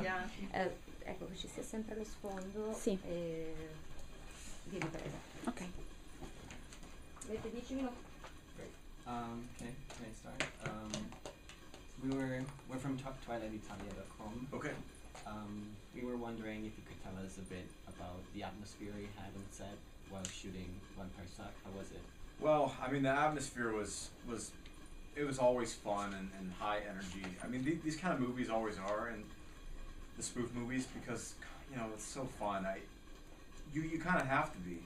Ecco che ci sia sempre lo sfondo Sì. di ripresa. Ok. Avete 10 minuti? Great. Okay, can I start? We're from TwilightItalia.com. Okay. We were wondering if you could tell us a bit about the atmosphere you had on set while shooting Lanter. How was it? Well, I mean, the atmosphere was always fun and high energy. I mean, these kind of movies always are, and the spoof movies, because it's so fun. You kind of have to be.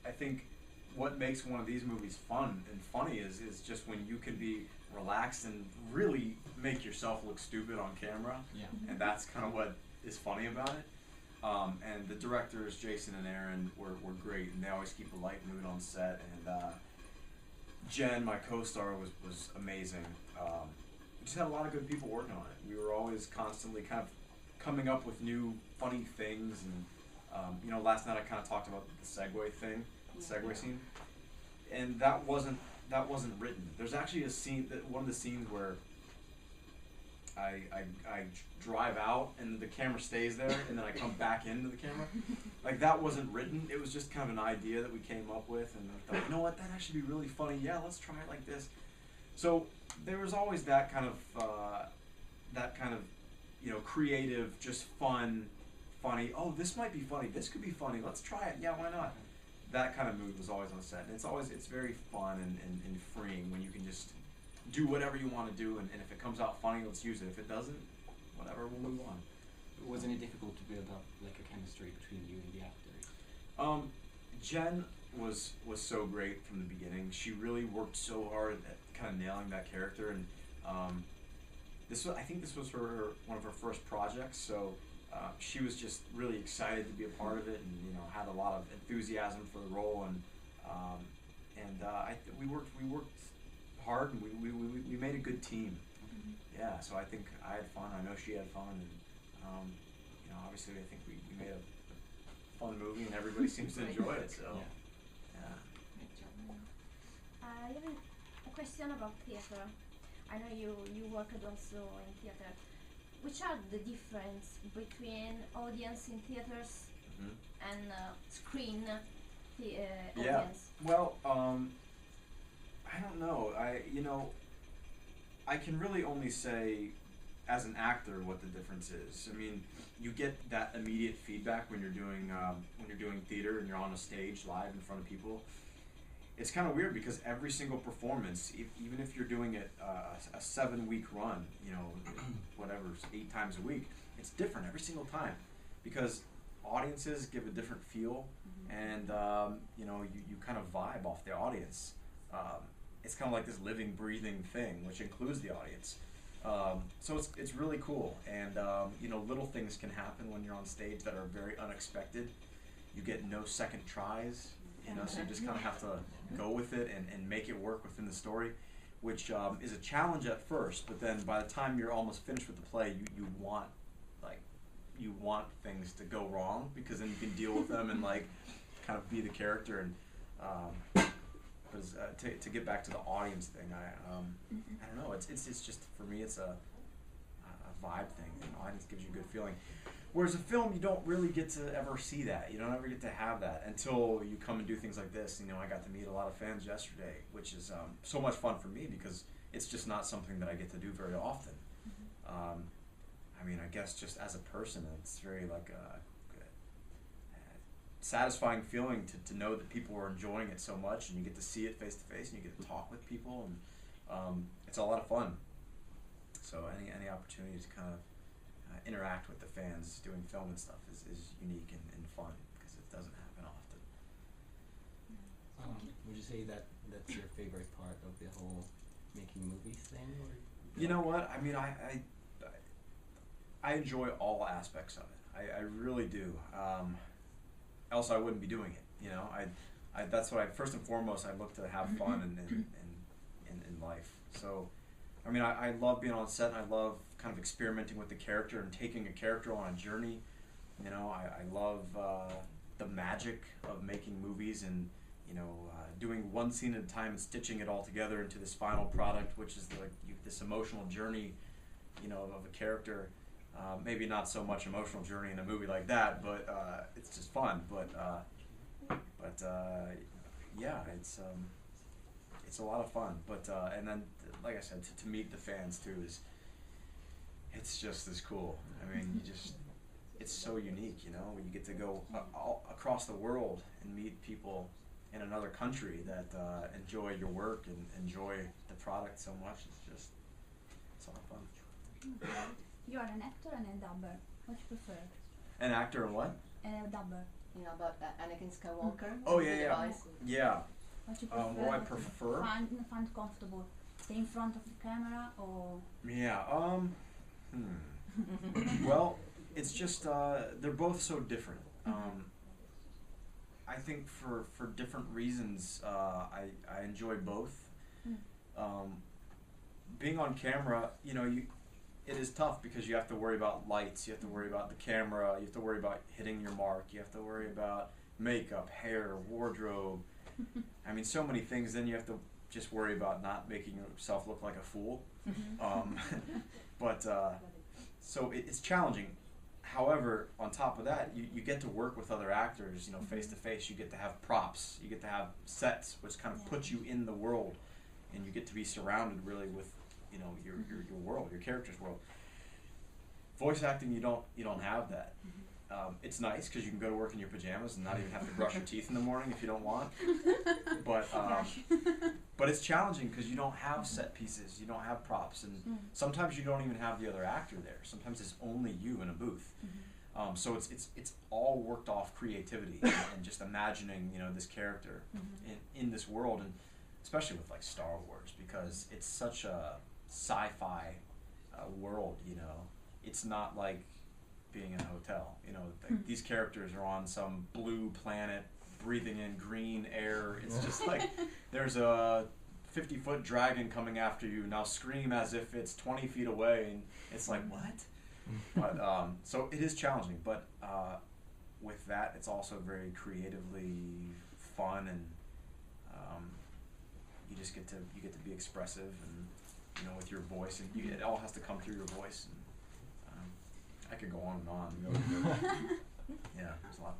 I think what makes one of these movies fun and funny is just when you can be relaxed and really make yourself look stupid on camera. Yeah. And that's kind of what is funny about it. And the directors, Jason and Aaron, were great, and they always keep a light mood on set. And Jen, my co-star, was amazing. We just had a lot of good people working on it. We were always constantly kind of coming up with new funny things. And last night I kind of talked about the Segway thing, the Segway scene, and that wasn't written. There's actually a scene, one of the scenes where I drive out and the camera stays there, and then I come back into the camera. Like, that wasn't written. It was just kind of an idea that we came up with, and I thought, you know what, that'd actually be really funny. Yeah, let's try it like this. So there was always that kind of creative, just fun, funny. Oh, this might be funny. This could be funny. Let's try it. Yeah, why not? That kind of mood was always on set, and it's very fun and freeing when you can just do whatever you want to do, and if it comes out funny, let's use it. If it doesn't, whatever, we'll move on. Wasn't it difficult to build up like a chemistry between you and the actors? Jen was so great from the beginning. She really worked so hard at kind of nailing that character, and I think this was one of her first projects, so she was just really excited to be a part of it, and had a lot of enthusiasm for the role, and we worked hard, and we made a good team. Mm-hmm. Yeah, so I think I had fun. I know she had fun, and obviously I think we made a fun movie, and everybody seems to enjoy it. So yeah. I have a question about theater. I know you worked also in theater. Which are the difference between audience in theaters and screen audience? Yeah. Well, I don't know. I can really only say, as an actor, what the difference is. I mean, you get that immediate feedback when you're doing theater and you're on a stage live in front of people. It's kind of weird because every single performance, even if you're doing it a 7-week run, whatever, 8 times a week, it's different every single time, because audiences give a different feel, and you kind of vibe off the audience. It's kind of like this living, breathing thing, which includes the audience. So it's really cool, and little things can happen when you're on stage that are very unexpected. You get no second tries. So you just kind of have to go with it and make it work within the story, which is a challenge at first, but then by the time you're almost finished with the play, you want things to go wrong, because then you can deal with them and kind of be the character. And to get back to the audience thing, I don't know. It's just, for me, it's a vibe thing. The audience gives you a good feeling. Whereas a film, you don't really get to ever see that. You don't ever get to have that until you come and do things like this. I got to meet a lot of fans yesterday, which is so much fun for me, because it's just not something that I get to do very often. I mean, I guess just as a person, it's very a satisfying feeling to know that people are enjoying it so much, and you get to see it face to face, and you get to talk with people, and it's a lot of fun. So any opportunity to kind of interact with the fans doing film and stuff is unique and fun, because it doesn't happen often. Would you say that that's your favorite part of the whole making movies thing? Or you know what? I mean, I enjoy all aspects of it. I really do. Else I wouldn't be doing it. That's what first and foremost, I look to have fun in life. So, I mean, I love being on set, and I love kind of experimenting with the character and taking a character on a journey. I love the magic of making movies, and doing one scene at a time and stitching it all together into this final product, which is this emotional journey, of a character. Maybe not so much emotional journey in a movie like that, but it's just fun. But yeah, it's a lot of fun. But and then, like I said, to meet the fans too it's just as cool. I mean, it's so unique, you know. You get to go all across the world and meet people in another country that enjoy your work and enjoy the product so much. It's a lot of fun. You are an actor and a dubber. What do you prefer? An actor and what? And a dubber. You know about Anakin Skywalker? Oh The yeah, yeah, device? yeah. What do you prefer? What I What you prefer? find comfortable? Stay in front of the camera or? Yeah. Well, it's just they're both so different. I think for different reasons, I enjoy both. Being on camera, you know, it is tough because you have to worry about lights, you have to worry about the camera, you have to worry about hitting your mark, you have to worry about makeup, hair, wardrobe. I mean, so many things. Then you have to just worry about not making yourself look like a fool. But so it's challenging. However, on top of that, you get to work with other actors, you know, face to face. You get to have props, you get to have sets, which kind of put you in the world, and you get to be surrounded really with, you know, your world, your character's world. Voice acting, you don't have that. It's nice because you can go to work in your pajamas and not even have to brush your teeth in the morning if you don't want. But it's challenging because you don't have set pieces, you don't have props, and sometimes you don't even have the other actor there. Sometimes it's only you in a booth. So it's all worked off creativity and just imagining, you know, this character in this world, and especially with like Star Wars, because it's such a sci-fi world. You know, it's not like being in a hotel. You know, these characters are on some blue planet, breathing in green air. It's just like there's a 50-foot dragon coming after you. Now scream as if it's 20 feet away, and it's like, what? But so it is challenging, but with that, it's also very creatively fun, and you get to be expressive, and you know, with your voice, and it all has to come through your voice. And I could go on and on. Yeah, there's a lot.